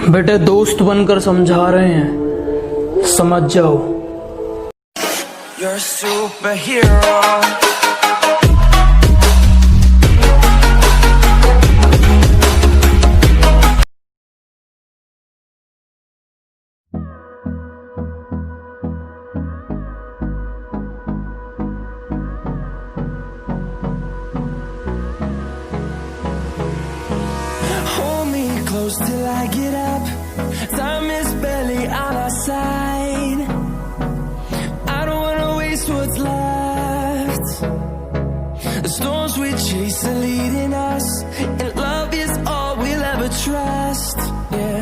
बेटे दोस्त बनकर समझा रहे हैं, समझ जाओ। You're a superhero. Hold me close till I get up. Time is barely on our side. I don't wanna waste what's left. The storms we chase are leading us, and love is all we'll ever trust. Yeah.